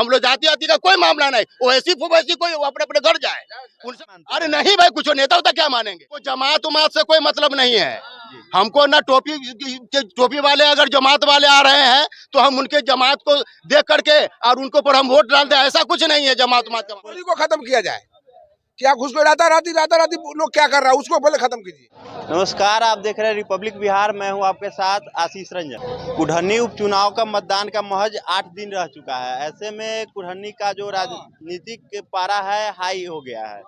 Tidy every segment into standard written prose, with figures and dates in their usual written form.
हम लोग जाति आति का कोई मामला नहीं, वो ऐसी फुबैसी कोई अपने अपने घर जाए उनसे। अरे नहीं भाई, कुछ नेता होता क्या मानेंगे, कोई जमात उमात से कोई मतलब नहीं है हमको। ना टोपी वाले अगर जमात वाले आ रहे हैं तो हम उनके जमात को देख करके और उनको ऊपर हम वोट डाल दें, ऐसा कुछ नहीं है। जमात उमात को खत्म किया जाए, क्या घुस को राता राती लोग क्या कर रहा है उसको पहले खत्म कीजिए। नमस्कार, आप देख रहे हैं रिपब्लिक बिहार। मैं हूं आपके साथ आशीष रंजन। कुढ़नी उपचुनाव का मतदान का महज 8 दिन रह चुका है। ऐसे में कुढ़नी का जो राजनीतिक पारा है हाई हो गया है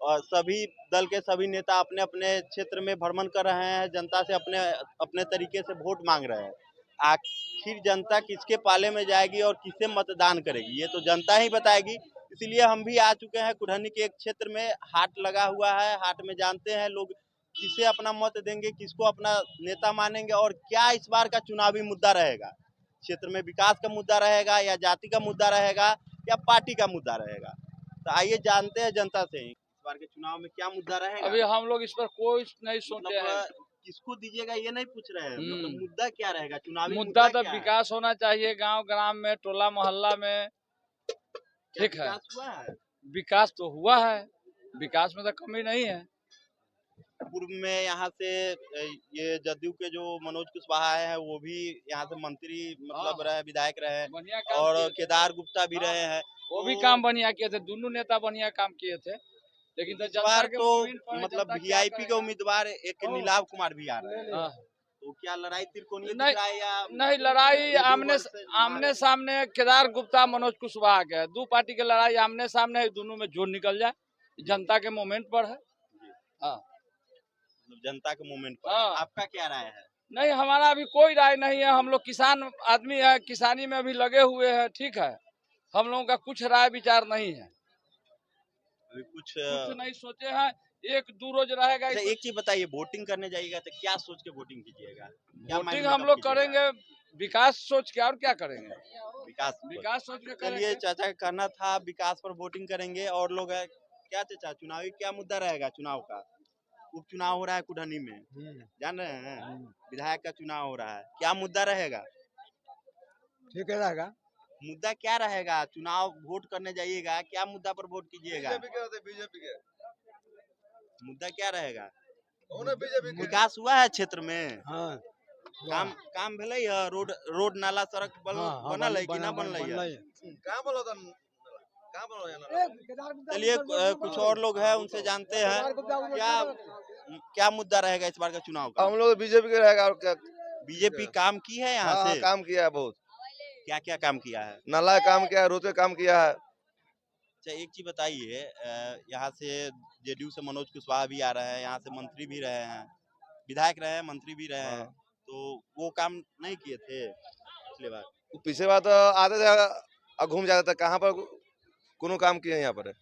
और सभी दल के सभी नेता अपने अपने क्षेत्र में भ्रमण कर रहे हैं, जनता से अपने अपने तरीके से वोट मांग रहे हैं। आखिर जनता किसके पाले में जाएगी और किसे मतदान करेगी, ये तो जनता ही बताएगी। इसीलिए हम भी आ चुके हैं कुढ़नी के एक क्षेत्र में। हाट लगा हुआ है, हाट में जानते हैं लोग किसे अपना मत देंगे, किसको अपना नेता मानेंगे और क्या इस बार का चुनावी मुद्दा रहेगा। क्षेत्र में विकास का मुद्दा रहेगा या जाति का मुद्दा रहेगा या पार्टी का मुद्दा रहेगा। तो आइए जानते हैं जनता से इस बार के चुनाव में क्या मुद्दा रहेगा। अभी हम लोग इस पर कोई नहीं सोचे हैं। किसको दीजिएगा ये नहीं पूछ रहे हैं, मतलब मुद्दा क्या रहेगा चुनावी मुद्दा तो विकास होना चाहिए गांव ग्राम में, टोला मोहल्ला में। ठीक है, विकास तो हुआ है, विकास में तो कमी नहीं है। पूर्व में यहाँ से ये जदयू के जो मनोज कुशवाहा है वो भी यहाँ से मंत्री मतलब रहे, विधायक रहे और केदार गुप्ता भी रहे हैं। वो भी काम बढ़िया किए थे, दोनों नेता बढ़िया काम किए थे। लेकिन इस बार तो मतलब वीआईपी के उम्मीदवार एक नीलाव कुमार भी आ रहे हैं। तो क्या लड़ाई त्रिकोणीय दिख रहा है या नहीं? लड़ाई आमने सामने केदार गुप्ता मनोज कुशवाहा के दो पार्टी की लड़ाई आमने सामने है, दोनों में जोर निकल जाए, जनता के मोमेंट पर है। जनता के मोमेंट पर आपका क्या राय है? नहीं, हमारा अभी कोई राय नहीं है। हम लोग किसान आदमी है, किसानी में अभी लगे हुए हैं। ठीक है, हम लोगों का कुछ राय विचार नहीं है, अभी कुछ नहीं सोचे हैं। एक दो रोज रहेगा। एक चीज बताइए, वोटिंग करने जाइएगा तो क्या सोच के वोटिंग कीजिएगा? वोटिंग हम लोग करेंगे विकास सोच के, और क्या करेंगे, विकास सोच के। चलिए, चाचा का कहना था विकास पर वोटिंग करेंगे। और लोग है क्या चाचा, चुनावी क्या मुद्दा रहेगा? चुनाव का उपचुनाव हो रहा है कुढ़नी में, जान रहे हैं, विधायक का चुनाव हो रहा है, क्या मुद्दा रहेगा? ठीक रहेगा। मुद्दा क्या रहेगा? चुनाव वोट करने जाइएगा, क्या मुद्दा पर वोट कीजिएगा? बीजेपी के मुद्दा क्या रहेगा? विकास हुआ है क्षेत्र में? हाँ, काम भेलै है? रोड नाला सड़क बनल है कि ना बनल है? चलिए, कुछ और लोग हैं, उनसे जानते हैं क्या मुद्दा रहेगा इस बार का चुनाव का। हम लोग बीजेपी के रहेगा। और क्या बीजेपी काम की है यहाँ से? काम किया है बहुत। क्या क्या काम किया है? नाला काम किया है, रोड पे काम किया है। अच्छा, एक चीज बताइए, यहाँ से जेडीयू से मनोज कुशवाहा भी आ रहे हैं, यहाँ से मंत्री भी रहे हैं, विधायक रहे हैं, मंत्री भी रहे हैं, तो वो काम नहीं किए थे पिछले बार? पिछले बार तो आते थे, घूम जाते थे, कहाँ पर कोनो काम किए यहाँ पर।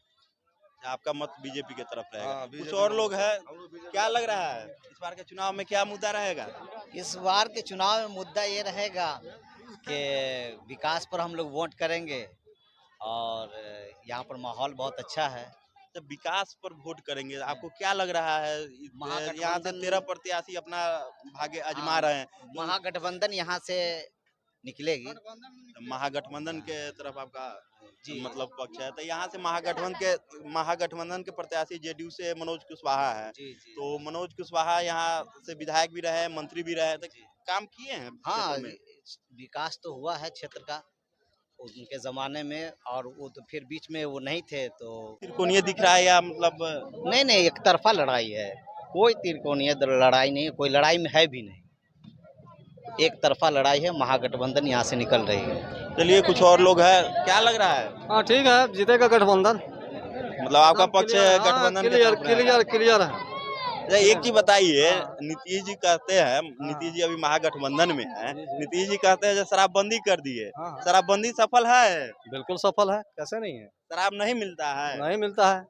आपका मत बीजेपी की तरफ रहेगा। कुछ और लोग हैं, क्या लग रहा है इस बार के चुनाव में क्या मुद्दा रहेगा? इस बार के चुनाव में मुद्दा ये रहेगा कि विकास पर हम लोग वोट करेंगे और यहाँ पर माहौल बहुत अच्छा है। तो विकास पर वोट करेंगे, आपको क्या लग रहा है? यहाँ से 13 प्रत्याशी अपना भाग्य आजमा रहे हैं, महागठबंधन यहाँ से निकलेगी। महागठबंधन के तरफ आपका मतलब पक्ष है। तो यहाँ से महागठबंधन के प्रत्याशी जेडीयू से मनोज कुशवाहा है। तो मनोज कुशवाहा यहाँ से विधायक भी रहे, मंत्री भी रहे, तो काम किए हैं। हाँ, विकास तो हुआ है क्षेत्र का उनके जमाने में, और वो तो फिर बीच में वो नहीं थे तो त्रिकोणीय दिख रहा है या मतलब? नहीं, एक तरफा लड़ाई है, कोई त्रिकोणीय लड़ाई नहीं है, कोई लड़ाई में है भी नहीं, एक तरफा लड़ाई है। महागठबंधन यहाँ से निकल रही है। चलिए, कुछ और लोग हैं, क्या लग रहा है? हाँ, ठीक है, जीतेगा गठबंधन। मतलब आपका पक्ष गठबंधन क्लियर है। एक चीज बताइए, नीतीश जी कहते हैं, नीतीश जी अभी महागठबंधन में है, नीतीश जी कहते हैं जो शराबबंदी कर दिए, शराबबंदी सफल है? बिल्कुल सफल है, कैसे नहीं है। शराब नहीं मिलता है? नहीं मिलता है,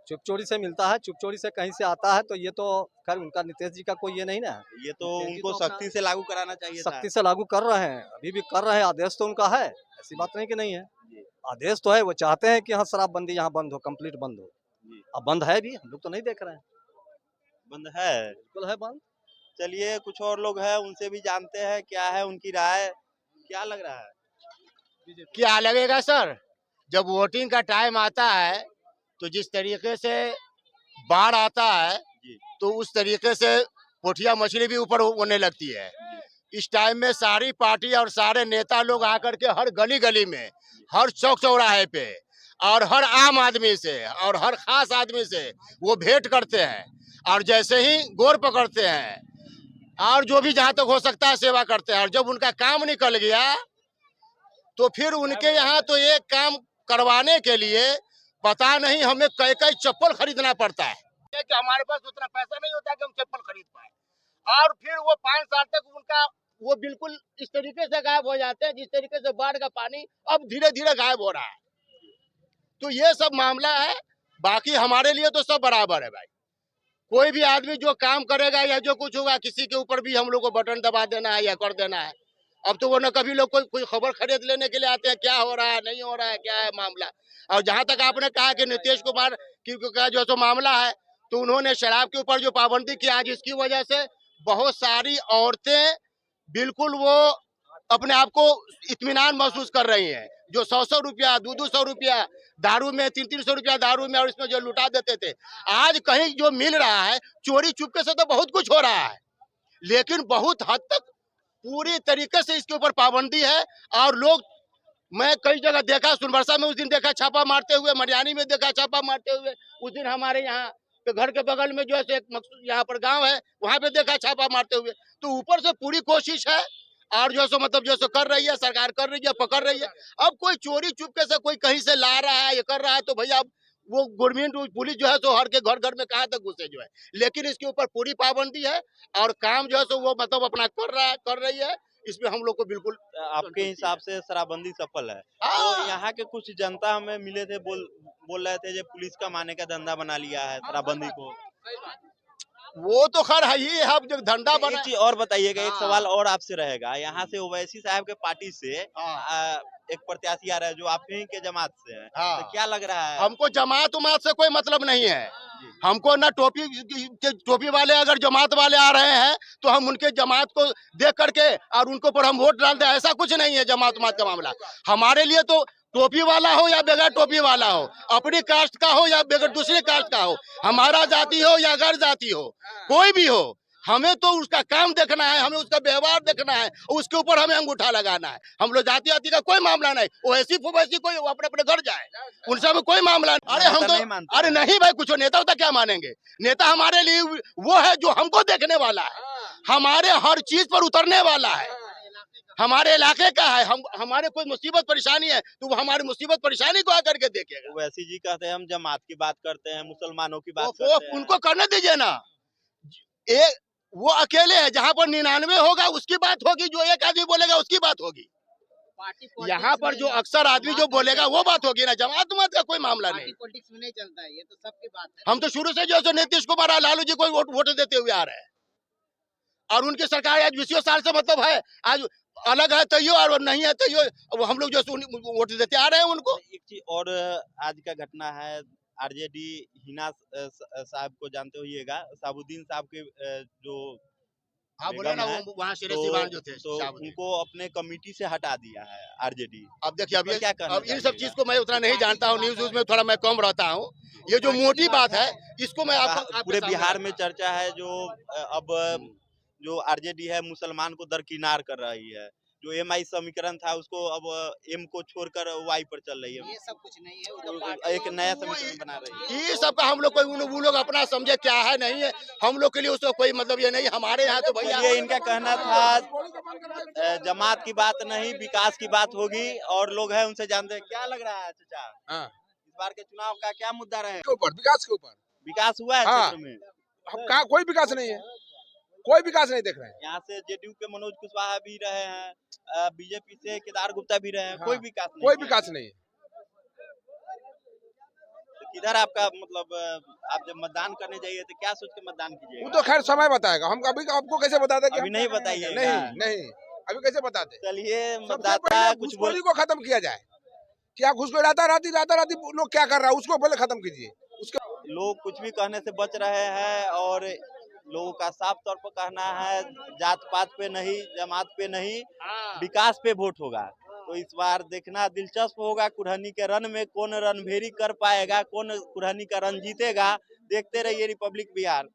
चुप चोरी से मिलता है, चुप चोरी से कहीं से आता है। तो ये तो खैर उनका नीतीश जी का कोई ये नहीं ना, ये तो उनको सख्ती से लागू कराना चाहिए। सख्ती से लागू कर रहे हैं, अभी भी कर रहे हैं, आदेश तो उनका है, ऐसी बात नहीं कि नहीं है, आदेश तो है। वो चाहते हैं कि हाँ शराबबंदी यहाँ बंद हो, कंप्लीट बंद हो। अब बंद है भी, हम लोग तो नहीं देख रहे हैं। बंद है? बिल्कुल है बंद। चलिए, कुछ और लोग हैं, उनसे भी जानते हैं क्या है उनकी राय, क्या लग रहा है? क्या लगेगा सर, जब वोटिंग का टाइम आता है तो जिस तरीके से बाढ़ आता है तो उस तरीके से पोठिया मछली भी ऊपर होने लगती है। इस टाइम में सारी पार्टी और सारे नेता लोग आकर के हर गली गली में, हर चौक चौराहे पे और हर आम आदमी से और हर खास आदमी से वो भेंट करते हैं और जैसे ही गोर पकड़ते हैं और जो भी जहां तक हो सकता है सेवा करते हैं। और जब उनका काम निकल गया तो फिर उनके यहाँ तो एक काम करवाने के लिए पता नहीं हमें कई कई चप्पल खरीदना पड़ता है कि हमारे पास उतना पैसा नहीं होता कि हम चप्पल खरीद पाए। और फिर वो 5 साल तक उनका वो बिल्कुल इस तरीके से गायब हो जाते हैं जिस तरीके से बाढ़ का पानी अब धीरे धीरे गायब हो रहा है। तो ये सब मामला है। बाकी हमारे लिए तो सब बराबर है भाई। कोई भी आदमी जो काम करेगा या जो कुछ होगा, किसी के ऊपर भी हम लोग को बटन दबा देना है या कर देना है। अब तो वो न कभी लोग कोई खबर खरीद लेने के लिए आते हैं, क्या हो रहा है नहीं हो रहा है, क्या है मामला। और जहां तक आपने कहा कि नीतीश कुमार का जो तो मामला है, तो उन्होंने शराब के ऊपर जो पाबंदी की, आज इसकी वजह से बहुत सारी औरतें बिल्कुल वो अपने आप को इत्मीनान महसूस कर रही हैं। जो 100-100 रुपया 200-200 रुपया दारू में, 300-300 रुपया दारू में और इसमें जो लुटा देते थे, आज कहीं जो मिल रहा है चोरी चुपके से तो बहुत कुछ हो रहा है, लेकिन बहुत हद तक पूरी तरीके से इसके ऊपर पाबंदी है। और लोग, मैं कई जगह देखा, सुनबरसा में उस दिन देखा छापा मारते हुए, मरियानी में देखा छापा मारते हुए, उस दिन हमारे यहाँ तो घर के बगल में जो है एक यहाँ पर गांव है, वहां पे देखा छापा मारते हुए। तो ऊपर से पूरी कोशिश है और जो सो मतलब जो सो कर रही है सरकार, कर रही है, पकड़ रही है। अब कोई चोरी चुपके से कोई कहीं से ला रहा है, ये कर रहा है, तो भैया वो गवर्नमेंट पुलिस जो है सो हर के घर घर में कहाँ तक घुसे जो है, लेकिन इसके ऊपर पूरी पाबंदी है और काम जो है सो वो मतलब अपना कर रही है। इसमें हम लोग को बिल्कुल आपके हिसाब से शराबबंदी सफल है। तो यहाँ के कुछ जनता हमें मिले थे, बोल रहे थे जो पुलिस का माने का धंधा बना लिया है शराबबंदी को। वो तो खैर है ही, अब जो धंधा एक बना। चीज और बताइएगा, एक सवाल और आपसे रहेगा। यहाँ से ओवैसी साहब के पार्टी से एक प्रत्याशी आ रहा है जो आप ही के जमात से है, तो क्या लग रहा है? हमको जमात उमात से कोई मतलब नहीं है। हमको ना टोपी वाले अगर जमात वाले आ रहे हैं तो हम उनके जमात को देख करके और उनको पर हम वोट डाल दें, ऐसा कुछ नहीं है जमात उमात का मामला। हमारे लिए तो टोपी वाला हो या बगैर टोपी वाला हो, अपनी कास्ट का हो या बगैर दूसरी कास्ट का हो, हमारा जाति हो या गैर जाति हो, कोई भी हो, हमें तो उसका काम देखना है, हमें उसका व्यवहार देखना है, उसके ऊपर हमें अंगूठा लगाना है। हम लोग जाति आति का कोई मामला नहीं। ओवैसी फुवैसी कोई अपने अपने घर जाए, उनसे हमें कोई मामला नहीं। अरे हम तो अरे नहीं भाई, कुछ नेता होता क्या मानेंगे। नेता हमारे लिए वो है जो हमको देखने वाला है, हमारे हर चीज पर उतरने वाला है, हमारे इलाके का है। हमारे कोई मुसीबत परेशानी है तो वो हमारी मुसीबत परेशानी को आकर के देखेगा। ओवैसी जी कहते हैं हम जमात की बात करते हैं, मुसलमानों की बात करते हैं। उनको करने दीजिए ना। वो अकेले है, जहाँ पर 99 होगा उसकी बात होगी, जो एक आदमी बोलेगा उसकी बात होगी। यहाँ पर जो अक्सर आदमी जो बोलेगा वो बात होगी ना। जमात उमात का कोई मामला नहीं, पॉलिटिक्स में नहीं चलता है, ये तो सबकी बात है। हम तो शुरू से जो है नीतीश कुमार और लालू जी को वोट देते हुए आ रहे हैं और उनकी सरकार आज 20 साल से मतलब है, आज अलग है तैयो और नहीं है तैयो, हम लोग जो वोट देते आ रहे हैं उनको। एक चीज और, आज का घटना है, आरजेडी हिना साहब को जानते होइएगा, साबुद्दीन साहब के जो बोला ना, वो वहाँ शेरे सिवान जो थे, तो उनको अपने कमेटी से हटा दिया है आरजेडी। अब देखिए, अब क्या कहना अब इन सब चीज को मैं उतना नहीं जानता हूँ, न्यूज में थोड़ा मैं कम रहता हूँ। ये जो मोटी बात है इसको मैं आपको पूरे बिहार में चर्चा है, जो अब जो आरजेडी है मुसलमान को दरकिनार कर रही है। जो एमआई समीकरण था उसको अब एम को छोड़कर वाई पर चल रही है। ये सब कुछ नहीं है, एक नया समीकरण बना रही है। ये सब का हम लोग कोई वो लोग अपना समझे क्या है नहीं है, हम लोग के लिए उसका कोई मतलब ये नहीं। हमारे यहाँ तो भैया ये इनका कहना था जमात की बात नहीं, विकास की बात होगी और लोग हैं उनसे जानते हैं। क्या लग रहा है चाचा, इस बार के चुनाव का क्या मुद्दा रहे? विकास के ऊपर विकास हुआ है क्षेत्र में? हम कहा कोई विकास नहीं है, कोई विकास नहीं देख रहे हैं। यहाँ से जेडीयू के मनोज कुशवाहा भी रहे हैं, बीजेपी से केदार गुप्ता भी रहे हैं, कोई विकास नहीं, कोई विकास नहीं है। तो किधर आपका मतलब, आप जब मतदान करने जाइए तो क्या सोच के मतदान कीजिए? वो तो खैर समय बताएगा, हम अभी आपको कैसे बता दें? अभी नहीं बताइए? नहीं, अभी कैसे बता दें? चलिए, सबसे मतदाता पहले कुछ घुसखोरी को खत्म किया जाए। क्या घुसखोरी राताराती लोग क्या कर रहा है उसको पहले खत्म कीजिए। उसके लोग कुछ भी कहने से बच रहे हैं और लोगों का साफ तौर पर कहना है जात पात पे नहीं, जमात पे नहीं, विकास पे वोट होगा। तो इस बार देखना दिलचस्प होगा कुढ़नी के रन में कौन रणभेरी कर पाएगा, कौन कुढ़नी का रन जीतेगा। देखते रहिए रिपब्लिक बिहार।